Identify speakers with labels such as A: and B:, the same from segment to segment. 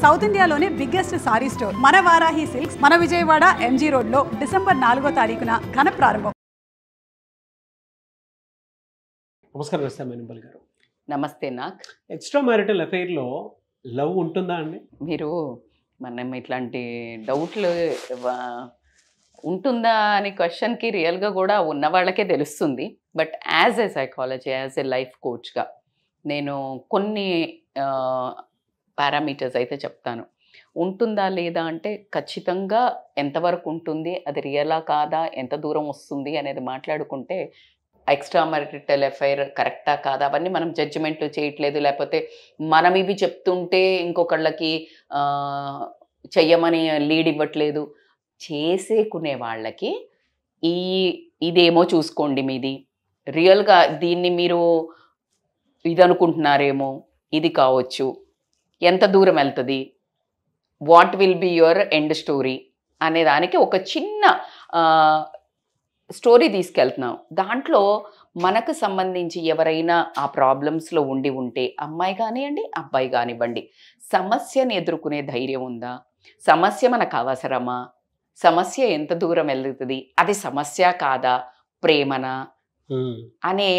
A: South ఇండియాలోనే biggest sorry store మన Varahi silks మన విజయవాడ ఎంజీ రోడ్ లో డిసెంబర్ 4వ తారీఖున ఘన ప్రారంభం.
B: నమస్కారం వేస్తామేనింపల్ గారు.
C: నమస్తే. నాకు
B: ఎక్స్ట్రా మ్యారిటల్ అఫైర్లో లవ్ ఉంటుందా అండి?
C: మీరు మనం ఇట్లాంటి డౌట్లు ఉంటుందా అనే క్వశ్చన్కి రియల్గా కూడా ఉన్న వాళ్ళకే తెలుస్తుంది. But as a psychology, as a life కోచ్గా నేను కొన్ని పారామీటర్స్ అయితే చెప్తాను. ఉంటుందా లేదా అంటే ఖచ్చితంగా ఎంతవరకు ఉంటుంది, అది రియలా కాదా, ఎంత దూరం వస్తుంది అనేది మాట్లాడుకుంటే ఎక్స్ట్రా మ్యారిటల్ అఫైర్ కరెక్టా కాదా అవన్నీ మనం జడ్జిమెంట్ చేయట్లేదు. లేకపోతే మనం ఇవి చెప్తుంటే ఇంకొకళ్ళకి చెయ్యమని లీడ్ ఇవ్వట్లేదు. చేసేకునే వాళ్ళకి ఇదేమో చూసుకోండి, మీది రియల్గా దీన్ని మీరు ఇది అనుకుంటున్నారేమో, ఇది కావచ్చు, ఎంత దూరం వెళ్తుంది, what will be your end story అనే దానికి ఒక చిన్న స్టోరీ తీసుకెళ్తున్నాం. దాంట్లో మనకు సంబంధించి ఎవరైనా ఆ ప్రాబ్లమ్స్లో ఉంటే అమ్మాయి కానివ్వండి, అబ్బాయి కానివ్వండి, సమస్యను ఎదుర్కొనే ధైర్యం ఉందా, సమస్య మనకు అవసరమా, సమస్య ఎంత దూరం వెళ్తుంది, అది సమస్య కాదా, ప్రేమనా అనే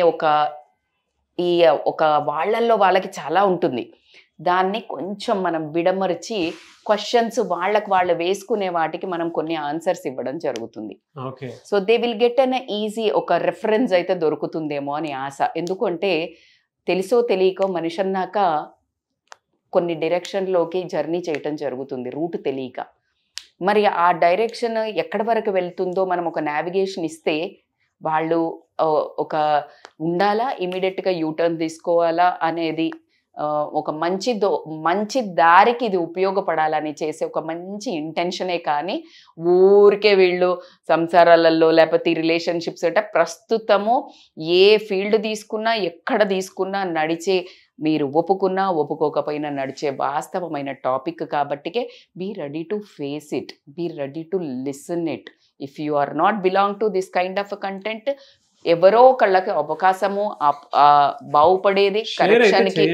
C: ఒక వాళ్ళల్లో వాళ్ళకి చాలా ఉంటుంది. దాన్ని కొంచెం మనం విడమర్చి క్వశ్చన్స్ వాళ్ళకి వాళ్ళు వేసుకునే వాటికి మనం కొన్ని ఆన్సర్స్ ఇవ్వడం జరుగుతుంది. So they will get an easy ఒక రెఫరెన్స్ అయితే దొరుకుతుందేమో అని ఆశ. ఎందుకంటే తెలుసో తెలియకో మనిషి అన్నాక కొన్ని డైరెక్షన్లోకి జర్నీ చేయటం జరుగుతుంది, రూట్ తెలియక. మరి ఆ డైరెక్షన్ ఎక్కడి వరకు వెళ్తుందో మనం ఒక నావిగేషన్ ఇస్తే వాళ్ళు ఉండాలా, ఇమీడియట్గా యూటర్న్ తీసుకోవాలా అనేది ఒక మంచి దారికి ఇది ఉపయోగపడాలని చేసే ఒక మంచి ఇంటెన్షనే. కానీ ఊరికే వీళ్ళు సంసారాలలో లేకపోతే రిలేషన్షిప్స్ అంటే ప్రస్తుతము ఏ ఫీల్డ్ తీసుకున్నా ఎక్కడ తీసుకున్నా నడిచే, మీరు ఒప్పుకున్నా ఒప్పుకోకపోయినా నడిచే వాస్తవమైన టాపిక్ కాబట్టికే be ready to face it, be ready to listen it. If you are not belong to this kind of content, ఎవరో కళ్ళకి అవకాశము బాగుపడేది కరెక్షన్కి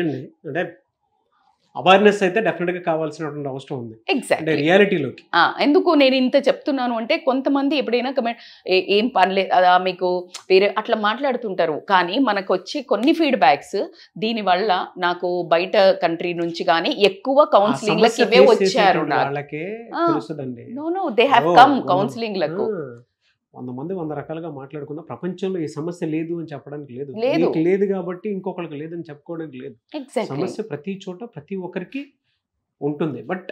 B: అవేర్నెస్ అయితే డెఫినెట్ గా కావాల్సినటువంటి అవసరం ఉంది.
C: ఎగ్జాక్ట్లీ
B: రియాలిటీలోకి.
C: ఎందుకు నేను ఇంత చెప్తున్నాను అంటే కొంతమంది ఎప్పుడైనా కమెంట్ ఏం పనిలేదు అదా మీకు వేరే అట్లా మాట్లాడుతుంటారు. కానీ మనకు వచ్చి కొన్ని ఫీడ్బ్యాక్స్ దీనివల్ల నాకు బయట కంట్రీ నుంచి కానీ ఎక్కువ కౌన్సిలింగ్ లకు ఇవే వచ్చారు. No they have come counselling లకు
B: 100 మంది 100 రకాలుగా మాట్లాడుకున్నా ప్రపంచంలో ఈ సమస్య లేదు అని చెప్పడానికి లేదు. లేదు కాబట్టి ఇంకొకరికి లేదని చెప్పుకోవడానికి లేదు. సమస్య ప్రతి చోట ప్రతి ఒక్కరికి ఉంటుంది. బట్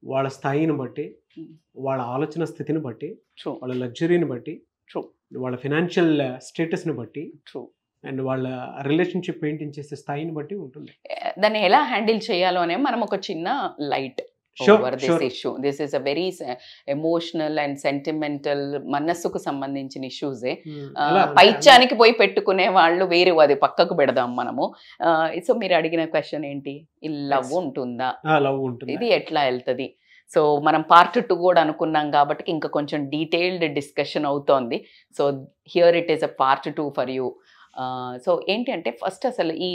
B: వాళ్ళ స్థాయిని బట్టి, వాళ్ళ ఆలోచన స్థితిని బట్టి, వాళ్ళ లగ్జరీని బట్టి, వాళ్ళ ఫైనాన్షియల్ స్టేటస్ని బట్టి, అండ్ వాళ్ళ రిలేషన్షిప్ మెయింటైన్ చేసే స్థాయిని బట్టి ఉంటుంది.
C: దాన్ని ఎలా హ్యాండిల్ చేయాలో అనే మనం ఒక చిన్న light over this issue. This is a very emotional and sentimental, మనస్సుకు సంబంధించిన ఇష్యూస్. పైత్యానికి పోయి పెట్టుకునే వాళ్ళు వేరే, అది పక్కకు పెడదాం మనము. సో మీరు అడిగిన క్వశ్చన్ ఏంటి, ఈ లవ్ ఉంటుందా, ఇది ఎట్లా వెళ్తుంది. సో మనం పార్ట్ 2 కూడా అనుకున్నాం కాబట్టి ఇంకా కొంచెం డీటెయిల్డ్ డిస్కషన్ అవుతోంది. So here it is a part 2 for you. So ఏంటి అంటే ఫస్ట్ అసలు ఈ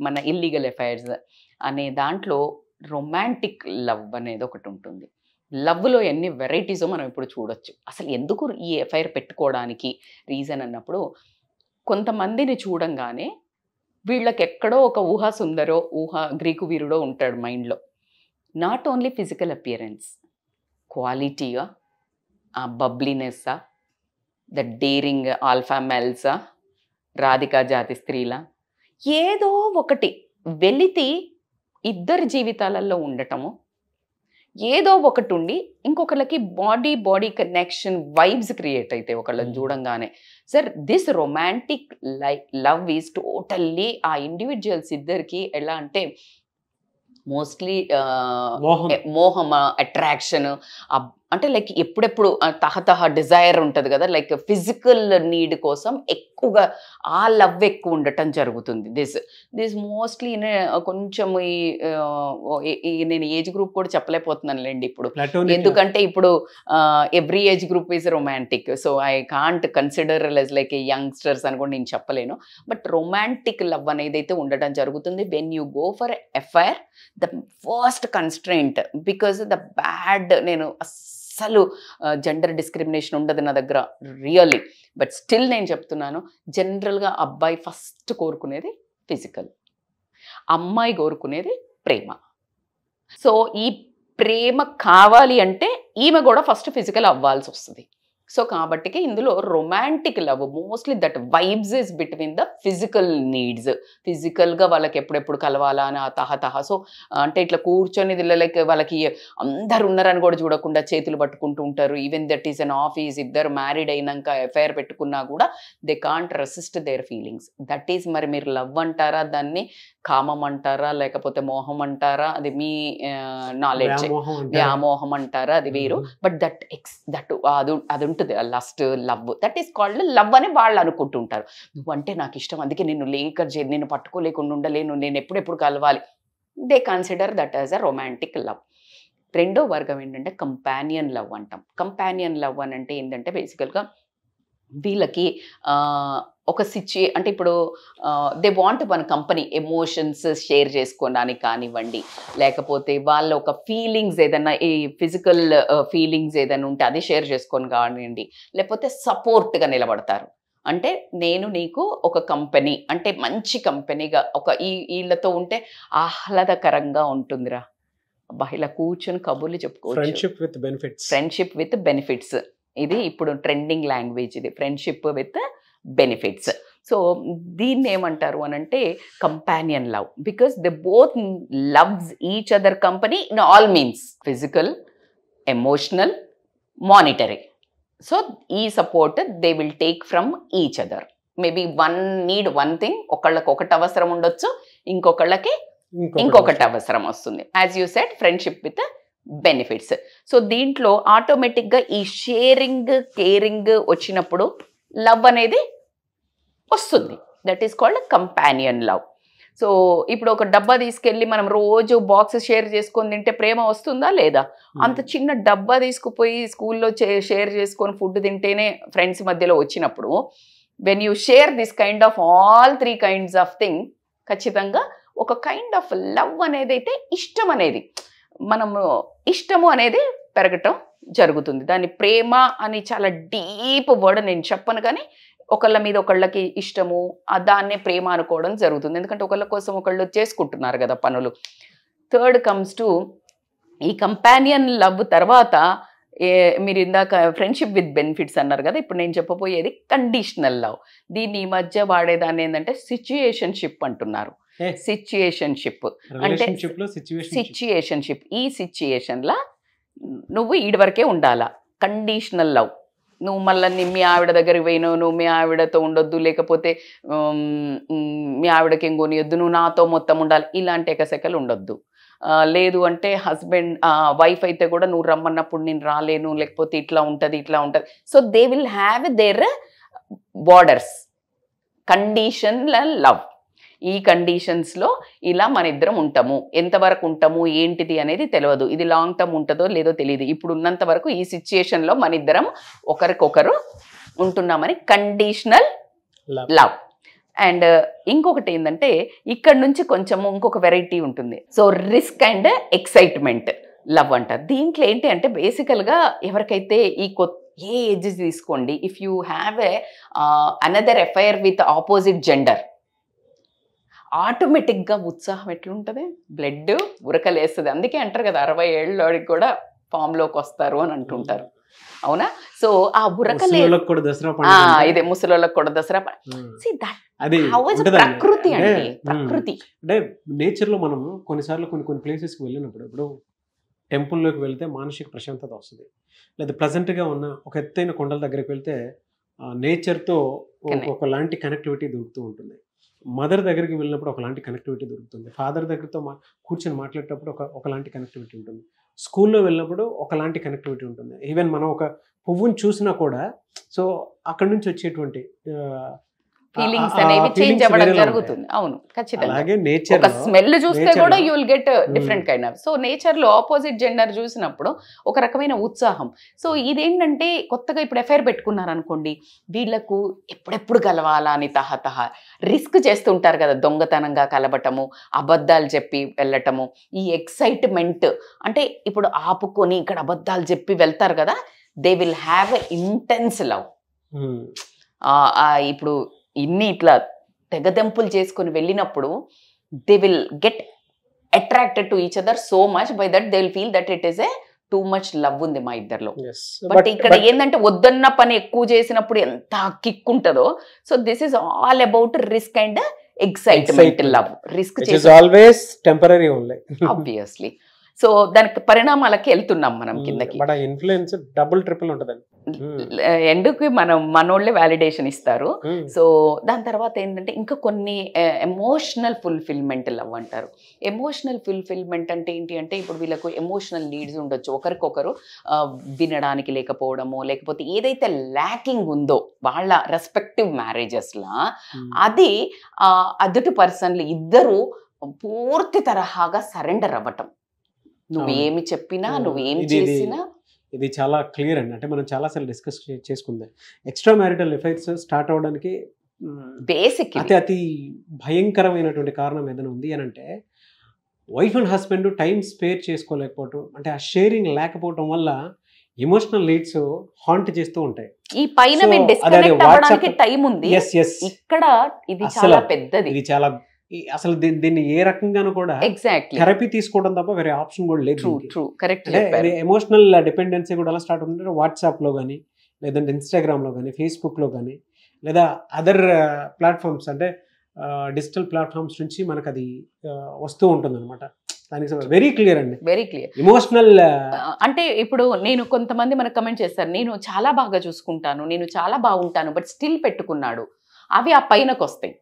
C: మన ఇల్లీగల్ అఫైర్స్ అనే దాంట్లో రొమాంటిక్ లవ్ అనేది ఒకటి ఉంటుంది. లవ్లో ఎన్ని వెరైటీసో మనం ఇప్పుడు చూడొచ్చు. అసలు ఎందుకు ఈ ఎఫ్ఐఆర్ పెట్టుకోవడానికి రీజన్ అన్నప్పుడు, కొంతమందిని చూడంగానే వీళ్ళకి ఎక్కడో ఒక ఊహా సుందరో గ్రీకు వీరుడో ఉంటాడు మైండ్లో. నాట్ ఓన్లీ ఫిజికల్ అపియరెన్స్, క్వాలిటీగా, ఆ బబ్లీనెస్సా, ద డేరింగ్ ఆల్ఫా మెల్సా, రాధికా జాతి స్త్రీలా, ఏదో ఒకటి వెలితి ఇద్దరి జీవితాలలో ఉండటము, ఏదో ఒకటి ఉండి ఇంకొకళ్ళకి బాడీ కనెక్షన్ వైబ్స్ క్రియేట్ అయితే ఒకళ్ళని చూడంగానే. Sir this romantic love is totally ఆ ఇండివిజువల్స్ ఇద్దరికి ఎలా అంటే మోస్ట్లీ మోహం, అట్రాక్షన్, అంటే లైక్ ఎప్పుడెప్పుడు తహతహ డిజైర్ ఉంటుంది కదా, లైక్ ఫిజికల్ నీడ్ కోసం ఎక్కువగా ఆ లవ్ ఎక్కువ ఉండటం జరుగుతుంది. దిస్ మోస్ట్లీ కొంచెం నేను ఏజ్ గ్రూప్ కూడా చెప్పలేకపోతున్నానులేండి ఇప్పుడు, ఎందుకంటే ఇప్పుడు every age group is romantic. So I can't consider like youngsters అని కూడా నేను చెప్పలేను. బట్ రొమాంటిక్ లవ్ అనేది అయితే ఉండటం జరుగుతుంది. When you go for FIR, the first constraint, because the bad, నేను అస్సలు జెండర్ డిస్క్రిమినేషన్ ఉండదు నా దగ్గర రియల్లీ, బట్ స్టిల్ నేను చెప్తున్నాను, జనరల్గా అబ్బాయి ఫస్ట్ కోరుకునేది ఫిజికల్, అమ్మాయి కోరుకునేది ప్రేమ. సో ఈ ప్రేమ కావాలి అంటే ఈమె కూడా ఫస్ట్ ఫిజికల్ అవ్వాల్సి వస్తుంది. సో కాబట్టికి ఇందులో romantic love mostly that vibes is between the physical needs. ఫిజికల్గా వాళ్ళకి ఎప్పుడెప్పుడు కలవాలా అని ఆ తహతహ. సో అంటే ఇట్లా కూర్చొని లైక్ వాళ్ళకి అందరు ఉన్నారని కూడా చూడకుండా చేతులు పట్టుకుంటూ ఉంటారు. Even that is an office, ఇద్దరు మ్యారీడ్ అయినాక ఎఫ్ఐఆర్ పెట్టుకున్నా కూడా they can't resist there feelings. That is మరి మీరు లవ్ అంటారా, దాన్ని కామం అంటారా, లేకపోతే మోహం అంటారా, అది మీ నాలెడ్జ్. వ్యామోహం అంటారా, అది వేరు. బట్ అది ఉంటుంది lust love, that is called love అని వాళ్ళు అనుకుంటుంటారు. నువ్వంటే నాకు ఇష్టం, అందుకే నేను నేను పట్టుకోలేకుండా ఉండలేను, నేను ఎప్పుడెప్పుడు కలవాలి. They consider that as a romantic love. రెండో వర్గం ఏంటంటే కంపానియన్ లవ్ అంటాం. కంపానియన్ లవ్ అని అంటే ఏంటంటే బేసికల్గా వీళ్ళకి ఒక అంటే ఇప్పుడు they want one company emotions share చేసుకోవడానికి కానివ్వండి, లేకపోతే వాళ్ళ ఒక ఫీలింగ్స్ ఏదైనా ఈ ఫిజికల్ ఫీలింగ్స్ ఏదైనా ఉంటే అది షేర్ చేసుకొని కానివ్వండి, లేకపోతే సపోర్ట్గా నిలబడతారు. అంటే నేను నీకు ఒక కంపెనీ అంటే మంచి కంపెనీగా ఒక వీళ్ళతో ఉంటే ఆహ్లాదకరంగా ఉంటుందిరా, అబ్బా ఇలా కూర్చొని కబుర్లు చెప్పుకోవచ్చు. ఫ్రెండ్షిప్ విత్ బెనిఫిట్స్, ఇది ఇప్పుడు ట్రెండింగ్ లాంగ్వేజ్, ఇది ఫ్రెండ్షిప్ విత్ బెనిఫిట్స్. సో దీన్ని ఏమంటారు అని అంటే companion love, because they both loves each other company in all means, physical, emotional, monetary. So ఈ support they will take from each other. Maybe one need one thing, ఒకళ్ళకి ఒకటి అవసరం ఉండొచ్చు, ఇంకొకళ్ళకి ఇంకొకటి అవసరం వస్తుంది. As you said friendship with benefits. So దీంట్లో ఆటోమేటిక్గా ఈ షేరింగ్ కేరింగ్ వచ్చినప్పుడు లవ్ అనేది వస్తుంది. That is called companion love. So ఇప్పుడు ఒక డబ్బా తీసుకెళ్ళి మనం రోజు బాక్స్ షేర్ చేసుకొని తింటే ప్రేమ వస్తుందా లేదా? అంత చిన్న డబ్బా తీసుకుపోయి స్కూల్లో షేర్ చేసుకొని ఫుడ్ తింటేనే ఫ్రెండ్స్ మధ్యలో వచ్చినప్పుడు when you share this kind of all 3 kinds of thing, ఖచ్చితంగా ఒక కైండ్ ఆఫ్ లవ్ అనేది అయితే ఇష్టం అనేది మనము ఇష్టము అనేది పెరగటం జరుగుతుంది. దాన్ని ప్రేమ అని చాలా డీప్ వర్డ్ నేను చెప్పను, కానీ ఒకళ్ళ మీద ఒకళ్ళకి ఇష్టము దాన్నే ప్రేమ అనుకోవడం జరుగుతుంది. ఎందుకంటే ఒకళ్ళ కోసం ఒకళ్ళు చేసుకుంటున్నారు కదా పనులు. థర్డ్ కమ్స్ టు ఈ కంపానియన్ లవ్ తర్వాత మీరు ఇందాక ఫ్రెండ్షిప్ విత్ బెనిఫిట్స్ అన్నారు కదా, ఇప్పుడు నేను చెప్పబోయేది కండిషనల్ లవ్. దీన్ని ఈ మధ్య వాడేదాన్ని ఏంటంటే సిచ్యుయేషన్షిప్ అంటున్నారు. సిచ్యుయేషన్షిప్ అంటే సిచ్యుయేషన్షిప్, ఈ సిచ్యుయేషన్లా నువ్వు ఈడి వరకే ఉండాలా. కండిషనల్ లవ్, నువ్వు మళ్ళీ మీ ఆవిడ దగ్గరికి పోయినావు, నువ్వు మీ ఆవిడతో ఉండొద్దు, లేకపోతే మీ ఆవిడకి ఏం కొనియొద్దు, నువ్వు నాతో మొత్తం ఉండాలి, ఇలాంటి ఎకసెకలు ఉండొద్దు. లేదు అంటే హస్బెండ్ వైఫ్ అయితే కూడా నువ్వు రమ్మన్నప్పుడు నేను రాలేను, లేకపోతే ఇట్లా ఉంటుంది ఇట్లా ఉంటుంది. So they will have their borders. Conditional love, ఈ కండిషన్స్లో ఇలా మన ఇద్దరం ఉంటాము, ఎంతవరకు ఉంటాము ఏంటిది అనేది తెలియదు, ఇది లాంగ్ టర్మ్ ఉంటుందో లేదో తెలియదు, ఇప్పుడు ఉన్నంత వరకు ఈ సిచ్యుయేషన్లో మన ఇద్దరం ఒకరికొకరు ఉంటున్నామని కండిషనల్ లవ్. అండ్ ఇంకొకటి ఏంటంటే ఇక్కడ నుంచి కొంచెము ఇంకొక వెరైటీ ఉంటుంది. So risk and excitement love అంటారు. దీంట్లో ఏంటి అంటే బేసికల్గా ఎవరికైతే ఏ ఏజ్ తీసుకోండి, if you have another affair with opposite gender, ఆటోమేటిక్గా ఉత్సాహం ఎట్లుంటుంది, బ్లడ్ ఉరకలేస్తుంది. అందుకే అంటారు కదా 60 ఏళ్ళకి కూడా ఫామ్లోకి వస్తారు అని అంటుంటారు, అవునా? సో ఆ ఉరకలే ఇదే ముసలోళ్ళకి కూడా దసరా. ప్రకృతి అండి, ప్రకృతి
B: అంటే నేచర్లో మనము కొన్నిసార్లు కొన్ని ప్లేసెస్కి వెళ్ళినప్పుడు, ఇప్పుడు టెంపుల్లోకి వెళ్తే మానసిక ప్రశాంతత వస్తుంది, లేదా ప్లజెంట్గా ఉన్న ఒక ఎత్తైన కొండల దగ్గరికి వెళ్తే నేచర్తో ఒకలాంటి కనెక్టివిటీ దొరుకుతూ ఉంటుంది. మదర్ దగ్గరికి వెళ్ళినప్పుడు ఒకలాంటి కనెక్టివిటీ దొరుకుతుంది, ఫాదర్ దగ్గరతో కూర్చొని మాట్లాడేటప్పుడు ఒకలాంటి కనెక్టివిటీ ఉంటుంది, స్కూల్లో వెళ్ళినప్పుడు ఒకలాంటి కనెక్టివిటీ ఉంటుంది. ఈవెన్ మనం ఒక పువ్వుని చూసినా కూడా సో అక్కడ నుంచి వచ్చేటువంటి
C: ఫీలింగ్స్ అనేవి చేంజ్ అవ్వడం జరుగుతుంది. అవును, ఖచ్చితంగా.
B: అలాగే నేచర్
C: ఒక స్మెల్ చూస్తే కూడా you will get different kind of. So nature లో ఆపోజిట్ జెండర్ చూసినప్పుడు ఒక రకమైన ఉత్సాహం. సో ఇదేంటంటే కొత్తగా ఇప్పుడు ఎఫ్ఐఆర్ పెట్టుకున్నారు అనుకోండి, వీళ్ళకు ఎప్పుడెప్పుడు కలవాలా అని తహతహ రిస్క్ చేస్తుంటారు కదా, దొంగతనంగా కలవటము, అబద్ధాలు చెప్పి వెళ్ళటము, ఈ ఎక్సైట్మెంట్ అంటే ఇప్పుడు ఆపుకొని ఇక్కడ అబద్ధాలు చెప్పి వెళ్తారు కదా, they will have a intense love. ఇప్పుడు ఇన్ని ఇట్లా తెగదెంపులు చేసుకుని వెళ్ళినప్పుడు they will get attracted to each other so much, by that they will feel that it is a too much love ఉంది మా ఇద్దరిలో. బట్ ఇక్కడ ఏంటంటే వద్దన్న పని ఎక్కువ చేసినప్పుడు ఎంత కిక్ ఉంటుందో. So this is all about risk and excitement love. Risk
B: always temporary only
C: obviously. So దానికి పరిణామాలకి వెళ్తున్నాం మనం కిందకి.
B: ఇన్ఫ్లుయెన్స్ డబుల్ ట్రిపుల్ ఉంటుంది.
C: ఎందుకు మనం మనోళ్ళే వ్యాలిడేషన్ ఇస్తారు. సో దాని తర్వాత ఏంటంటే ఇంకా కొన్ని ఎమోషనల్ ఫుల్ఫిల్మెంట్ లవ్ అంటారు. ఎమోషనల్ ఫుల్ఫిల్మెంట్ అంటే ఏంటి అంటే ఇప్పుడు వీళ్ళకు ఎమోషనల్ నీడ్స్ ఉండొచ్చు, ఒకరికొకరు వినడానికి లేకపోవడము, లేకపోతే ఏదైతే ల్యాకింగ్ ఉందో వాళ్ళ రెస్పెక్టివ్ మ్యారేజెస్లా అది అదుటి పర్సన్లు ఇద్దరు పూర్తి తరహాగా సరెండర్ అవ్వటం. నువ్వేమి చెప్పినా నువ్వేం చేసినా
B: ఇది చాలా క్లియర్ అండి. అంటే మనం చాలాసార్లు డిస్కస్ చేసుకుందాం. ఎక్స్ట్రా మ్యారిటల్ ఎఫైర్స్ స్టార్ట్ అవడానికి
C: బేసిక్
B: అతి భయంకరమైనటువంటి కారణం ఏదైనా ఉంది అని అంటే wife and husband time spare చేసుకోలేకపోవటం, అంటే ఆ షేరింగ్ లేకపోవటం వల్ల ఎమోషనల్ నీడ్స్ హాంట్ చేస్తూ ఉంటాయి.
C: ఈ పైన డిస్కనెక్ట్ అవ్వడానికి టైం ఉంది, ఇక్కడ ఇది చాలా పెద్దది.
B: ఇది చాలా అసలు దీన్ని ఏ రకంగానూ కూడా థెరపీ తీసుకోవడం తప్ప వేరే ఆప్షన్ కూడా లేదు. ఎమోషనల్ డిపెండెన్సీ కూడా ఎలా స్టార్ట్ అవుతుందంటే వాట్సాప్ లో కానీ, లేదంటే ఇన్స్టాగ్రామ్ లో కానీ, ఫేస్బుక్ లో కానీ, లేదా అదర్ ప్లాట్ఫామ్స్ అంటే డిజిటల్ ప్లాట్ఫామ్స్ నుంచి మనకు అది వస్తూ ఉంటుంది అనమాట. దానికి వెరీ క్లియర్ అండి,
C: వెరీ క్లియర్.
B: ఎమోషనల్
C: అంటే ఇప్పుడు నేను కొంతమంది మనకు కమెంట్ చేస్తారు, నేను చాలా బాగా చూసుకుంటాను, నేను చాలా బాగుంటాను, బట్ స్టిల్ పెట్టుకున్నాడు, అవి ఆ పైనకు వస్తాయి.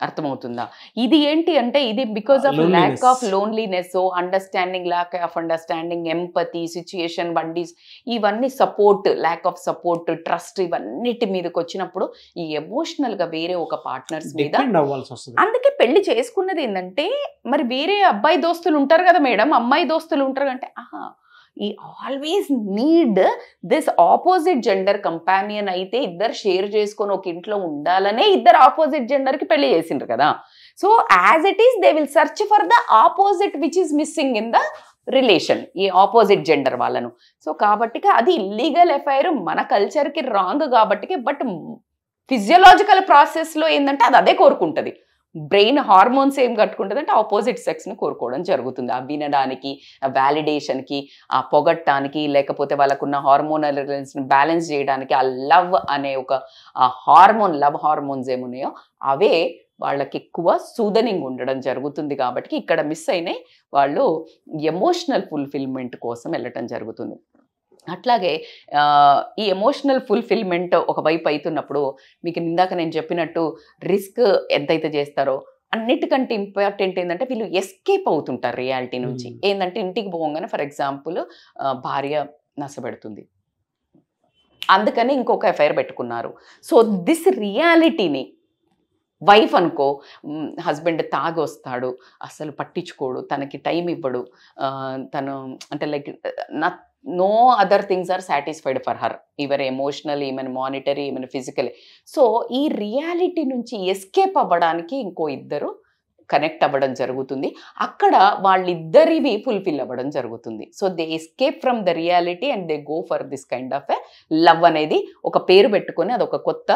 C: అర్థమవుతుందా? ఇది ఏంటి అంటే ఇది because of lack of loneliness, understanding, lack of understanding, empathy, situation బండీస్, ఇవన్నీ support, lack of support, trust, ఇవన్నిటి మీదకి వచ్చినప్పుడు ఈ ఎమోషనల్ గా వేరే ఒక పార్ట్నర్స్ మీద. అందుకే పెళ్లి చేసుకున్నది ఏంటంటే మరి వేరే అబ్బాయి దోస్తులు ఉంటారు కదా మేడం, అమ్మాయి దోస్తులు ఉంటారు అంటే ఈ always need this opposite gender companion. అయితే ఇద్దరు షేర్ చేసుకొని ఒక ఇంట్లో ఉండాలనే ఇద్దరు ఆపోజిట్ జెండర్ కి పెళ్లి చేసిండ్రు కదా. So as it is they will search for the opposite which is missing in the relation, ఈ ఆపోజిట్ జెండర్ వాళ్ళను. సో కాబట్టి అది ఇల్లీగల్ ఎఫైర్, మన కల్చర్కి రాంగ్ కాబట్టి. బట్ ఫిజియోలాజికల్ ప్రాసెస్లో ఏంటంటే అది అదే కోరుకుంటుంది. బ్రెయిన్ హార్మోన్స్ ఏం కట్టుకుంటుంది అంటే ఆపోజిట్ సెక్స్ని కోరుకోవడం జరుగుతుంది. ఆ వినడానికి, ఆ వ్యాలిడేషన్కి, ఆ పొగట్టానికి, లేకపోతే వాళ్ళకున్న హార్మోనల్ రిలేషన్ని బ్యాలెన్స్ చేయడానికి, ఆ లవ్ అనే ఒక హార్మోన్, లవ్ హార్మోన్స్ ఏమున్నాయో అవే వాళ్ళకి ఎక్కువ సూదనింగ్ ఉండడం జరుగుతుంది. కాబట్టి ఇక్కడ మిస్ అయినాయి, వాళ్ళు ఎమోషనల్ ఫుల్ఫిల్మెంట్ కోసం వెళ్ళటం జరుగుతుంది. అట్లాగే ఈ ఎమోషనల్ ఫుల్ఫిల్మెంట్ ఒకవైపు అవుతున్నప్పుడు మీకు ఇందాక నేను చెప్పినట్టు రిస్క్ ఎంతైతే చేస్తారో అన్నిటికంటే ఇంపార్టెంట్ ఏంటంటే వీళ్ళు ఎస్కేప్ అవుతుంటారు రియాలిటీ నుంచి. ఏంటంటే ఇంటికి పోగానే ఫర్ ఎగ్జాంపుల్ భార్య నష్టపెడుతుంది, అందుకని ఇంకొక ఎఫ్ఐఆర్ పెట్టుకున్నారు. సో దిస్ రియాలిటీని వైఫ్ అనుకో, హస్బెండ్ తాగి వస్తాడు, అసలు పట్టించుకోడు, తనకి టైం ఇవ్వడు, తను అంటే like no other things are satisfied for her, even emotionally, even monetary, even physically. So ఈ రియాలిటీ నుంచి ఎస్కేప్ అవ్వడానికి ఇంకో ఇద్దరు కనెక్ట్ అవ్వడం జరుగుతుంది. అక్కడ వాళ్ళిద్దరివి ఫుల్ఫిల్ అవ్వడం జరుగుతుంది. So they escape from the reality and they go for this kind of a love అనేది ఒక పేరు పెట్టుకొని అదొక కొత్త,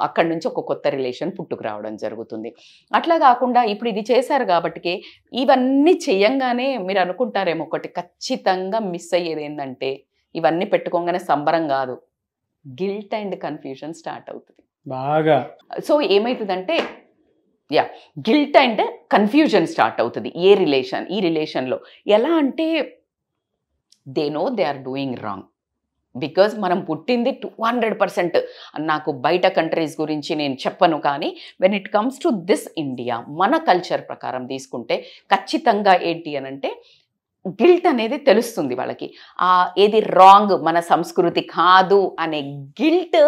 C: అక్కడి నుంచి ఒక కొత్త రిలేషన్ పుట్టుకు రావడం జరుగుతుంది. అట్లా కాకుండా ఇప్పుడు ఇది చేశారు కాబట్టి ఇవన్నీ చేయంగానే మీరు అనుకుంటారేమో ఒకటి ఖచ్చితంగా మిస్ అయ్యేది ఏంటంటే ఇవన్నీ పెట్టుకోగానే సంబరం కాదు, గిల్ట్ అండ్ కన్ఫ్యూజన్ స్టార్ట్ అవుతుంది
B: బాగా.
C: సో ఏమవుతుందంటే గిల్ట్ అండ్ కన్ఫ్యూజన్ స్టార్ట్ అవుతుంది ఈ రిలేషన్లో. ఎలా అంటే they know they are doing wrong, because మనం పుట్టింది 200%. నాకు బయట కంట్రీస్ గురించి నేను చెప్పను, కానీ when it comes to this India మన కల్చర్ ప్రకారం తీసుకుంటే ఖచ్చితంగా ఏంటి అని అంటే గిల్ట్ అనేది తెలుస్తుంది వాళ్ళకి. ఏది రాంగ్, మన సంస్కృతి కాదు అనే గిల్ట్,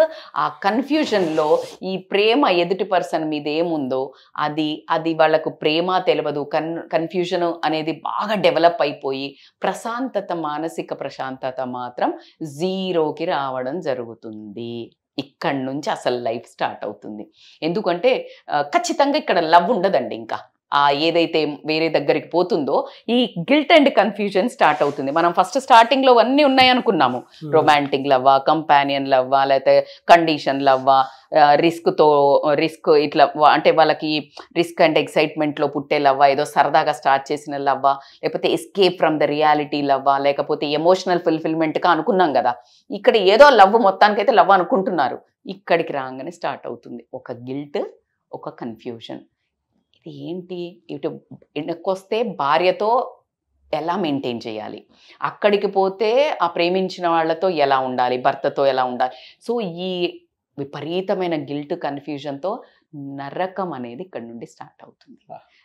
C: ఆ కన్ఫ్యూజన్లో ఈ ప్రేమ ఎదుటి పర్సన్ మీద ఏముందో అది వాళ్ళకు ప్రేమ తెలియదు. కన్ఫ్యూజన్ అనేది బాగా డెవలప్ అయిపోయి ప్రశాంతత, మానసిక ప్రశాంతత మాత్రం జీరోకి రావడం జరుగుతుంది. ఇక్కడి నుంచి అసలు లైఫ్ స్టార్ట్ అవుతుంది. ఎందుకంటే ఖచ్చితంగా ఇక్కడ లవ్ ఉండదండి. ఇంకా ఏదైతే వేరే దగ్గరికి పోతుందో ఈ గిల్ట్ అండ్ కన్ఫ్యూజన్ స్టార్ట్ అవుతుంది. మనం ఫస్ట్ స్టార్టింగ్లో అన్నీ ఉన్నాయి అనుకున్నాము. రొమాంటిక్ లవ్వా, కంపానియన్ లవ్వా, లేకపోతే కండిషన్ లవ్వా, రిస్క్ ఇట్లా అంటే వాళ్ళకి రిస్క్ అండ్ ఎక్సైట్మెంట్లో పుట్టే లవ్వా, ఏదో సరదాగా స్టార్ట్ చేసిన లవ్వా, లేకపోతే ఎస్కేప్ ఫ్రమ్ ద రియాలిటీ లవ్వా, లేకపోతే ఎమోషనల్ ఫుల్ఫిల్మెంట్గా అనుకున్నాం కదా. ఇక్కడ ఏదో లవ్, మొత్తానికైతే లవ్ అనుకుంటున్నారు. ఇక్కడికి రాగానే స్టార్ట్ అవుతుంది ఒక గిల్ట్, ఒక కన్ఫ్యూజన్. ఇది ఏంటి, ఇటు వెనక్కొస్తే భార్యతో ఎలా మెయింటైన్ చేయాలి, అక్కడికి పోతే ఆ ప్రేమించిన వాళ్ళతో ఎలా ఉండాలి, భర్తతో ఎలా ఉండాలి. సో ఈ విపరీతమైన గిల్ట్, కన్ఫ్యూజన్తో నరకం అనేది ఇక్కడ నుండి స్టార్ట్ అవుతుంది.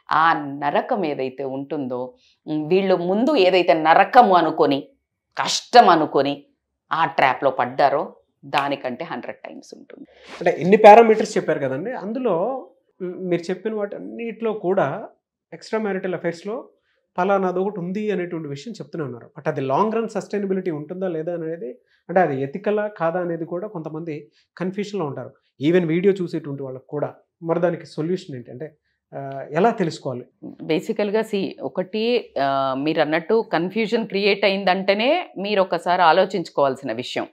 C: ఆ నరకం ఏదైతే ఉంటుందో, వీళ్ళు ముందు ఏదైతే నరకము అనుకొని, కష్టం అనుకొని ఆ ట్రాప్లో పడ్డారో దానికంటే 100 times ఉంటుంది.
B: అంటే ఎన్ని పారామీటర్స్ చెప్పారు కదండి, అందులో మీరు చెప్పిన వాటి అన్నిటిలో కూడా ఎక్స్ట్రా మ్యారిటల్ అఫైర్స్లో ఫలానాది ఒకటి ఉంది అనేటువంటి విషయం చెప్తూనే ఉన్నారు. బట్ అది లాంగ్ రన్ సస్టైనబిలిటీ ఉంటుందా లేదా అనేది, అంటే అది ఎథికలా కాదా అనేది కూడా కొంతమంది కన్ఫ్యూషన్లో ఉంటారు. ఈవెన్ వీడియో చూసేటువంటి వాళ్ళకి కూడా. మరి దానికి సొల్యూషన్ ఏంటి, అంటే ఎలా తెలుసుకోవాలి?
C: బేసికల్గా ఒకటి మీరు అన్నట్టు కన్ఫ్యూజన్ క్రియేట్ అయిందంటేనే మీరు ఒకసారి ఆలోచించుకోవాల్సిన విషయం,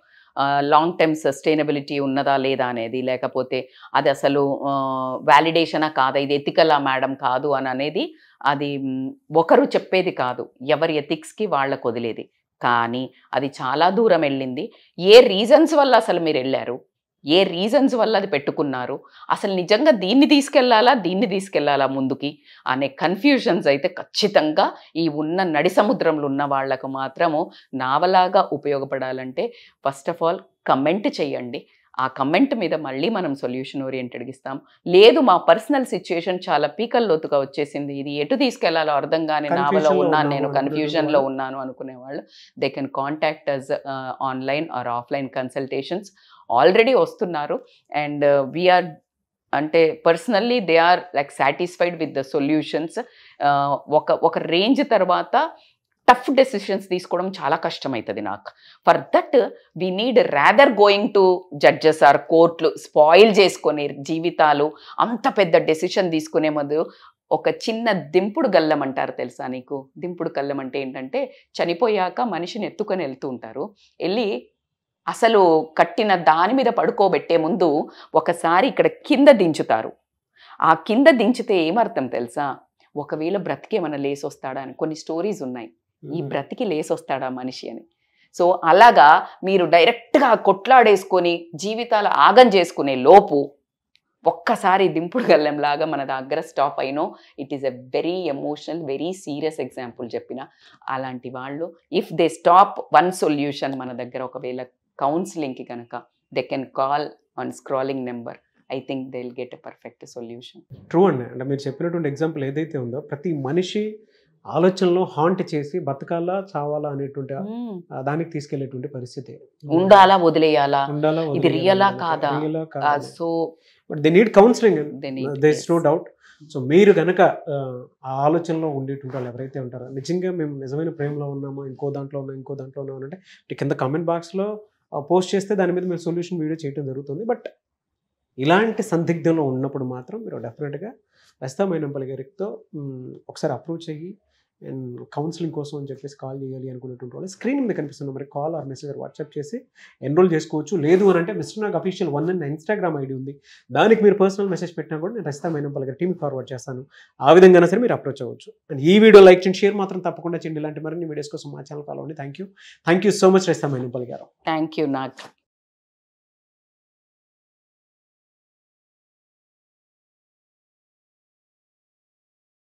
C: లాంగ్ టర్మ్ సస్టైనబిలిటీ ఉన్నదా లేదా అనేది, లేకపోతే అది అసలు వ్యాలిడేషనా కాదా, ఇది ఎథికలా మేడం కాదు అని అనేది అది ఒకరు చెప్పేది కాదు, ఎవరి ఎథిక్స్కి వాళ్ళకు వదిలేది. కానీ అది చాలా దూరం వెళ్ళింది. ఏ రీజన్స్ వల్ల అసలు మీరు వెళ్ళారు, ఏ రీజన్స్ వల్ల అది పెట్టుకున్నారు, అసలు నిజంగా దీన్ని తీసుకెళ్లాలా ముందుకి అనే కన్ఫ్యూజన్స్ అయితే ఖచ్చితంగా ఈ ఉన్న నడి సముద్రంలో ఉన్న వాళ్లకు మాత్రము నావలాగా ఉపయోగపడాలంటే ఫస్ట్ ఆఫ్ ఆల్ కమెంట్ చేయండి. ఆ కమెంట్ మీద మళ్ళీ మనం సొల్యూషన్ ఓరియంటెడ్గా ఇస్తాం. లేదు మా పర్సనల్ సిచ్యుయేషన్ చాలా పీకల్లోతుగా వచ్చేసింది, ఇది ఎటు తీసుకెళ్లాలో అర్థం కాని నావలో ఉన్నాను, నేను కన్ఫ్యూజన్లో ఉన్నాను అనుకునేవాళ్ళు they can contact us online or offline consultations. Already వస్తున్నారు అండ్ వీఆర్ అంటే personally they are like satisfied with the solutions. ఒక రేంజ్ తర్వాత టఫ్ డెసిషన్స్ తీసుకోవడం చాలా కష్టమవుతుంది నాకు. For that we need rather going to judges or కోర్టులు spoil చేసుకునే జీవితాలు, అంత పెద్ద డెసిషన్ తీసుకునే ముందు ఒక చిన్న దింపుడు గల్లం అంటారు తెలుసా నీకు? దింపుడు గల్లం అంటే ఏంటంటే చనిపోయాక మనిషిని ఎత్తుకొని వెళ్తూ ఉంటారు, వెళ్ళి అసలు కట్టిన దాని మీద పడుకోబెట్టే ముందు ఒకసారి ఇక్కడ కింద దించుతారు. ఆ కింద దించితే ఏమర్థం తెలుసా, ఒకవేళ బ్రతికేమన్నా లేసొస్తాడా అని. కొన్ని స్టోరీస్ ఉన్నాయి, ఈ బ్రతికి లేసొస్తాడా మనిషి అని. సో అలాగా మీరు డైరెక్ట్గా కొట్లాడేసుకొని జీవితాలు ఆగం చేసుకునే లోపు ఒక్కసారి దింపుడు గల్లంలాగా మన దగ్గర స్టాప్ అయినో it is a very emotional, very serious example చెప్పిన. అలాంటి వాళ్ళు if they stop one solution మన దగ్గర ఒకవేళ కౌన్సిలింగ్కి కనుక they can call on scrolling number, I think they will get a perfect solution.
B: True అండి. అంటే మీరు చెప్పినటువంటి ఎగ్జాంపుల్ ఏదైతే ఉందో ప్రతి మనిషి ఆలోచనలో హాంట్ చేసి బతకాలా చావాలా అనేటువంటి దానికి తీసుకెళ్లేటువంటి పరిస్థితి.
C: ఉండాలా వదిలేయాలా, ఇది రియలా కాదా, so
B: but they need counselling, there is no doubt. సో మీరు కనుక ఆ ఆలోచనలో ఉండేటువంటి వాళ్ళు ఎవరైతే ఉంటారో, నిజంగా మేము నిజమైన ప్రేమలో ఉన్నామో, ఇంకో దాంట్లో ఉన్నాం అంటే కింద కామెంట్ బాక్స్లో పోస్ట్ చేస్తే దాని మీద మేము సొల్యూషన్ వీడియో చేయడం జరుగుతుంది. బట్ ఇలాంటి సందిగ్ధంలో ఉన్నప్పుడు మాత్రం మీరు డెఫినెట్గా రస్తా మైనంపల్లి గారితో ఒకసారి అప్రోచ్ అయ్యి అండ్ కౌన్సిలింగ్ కోసం అని చెప్పేసి కాల్ చేయాలి అనుకునేటువంటి వాళ్ళు స్క్రీన్ మీద కనిపిస్తున్న మరి కాల్ ఆర్ మెసేజ్ వాట్సాప్ చేసి ఎన్రోల్ చేసుకోవచ్చు. లేదు అని అంటే మిస్టర్ నాగ్ అఫీషియల్ 1 అనే ఇన్స్టాగ్రామ్ ఐడి ఉంది, దానికి మీరు పర్సనల్ మెసేజ్ పెట్టినా కూడా నేను రస్తా మైనంపల్లి గారి టీమ్కి ఫార్వర్డ్ చేస్తాను. ఆ విధంగా సరే మీరు అప్రోచ్ అవ్వచ్చు. అండ్ ఈ వీడియో లైక్ చేయండి, షేర్ మాత్రం తప్పకుండా చేయండి. ఇలాంటి మరిన్ని వీడియోస్ కోసం మా ఛానల్ ఫాలో అవ్వండి. థ్యాంక్ యూ సో మచ్ రస్తా మైనంపల్లి గారు.
C: Thank you Nag.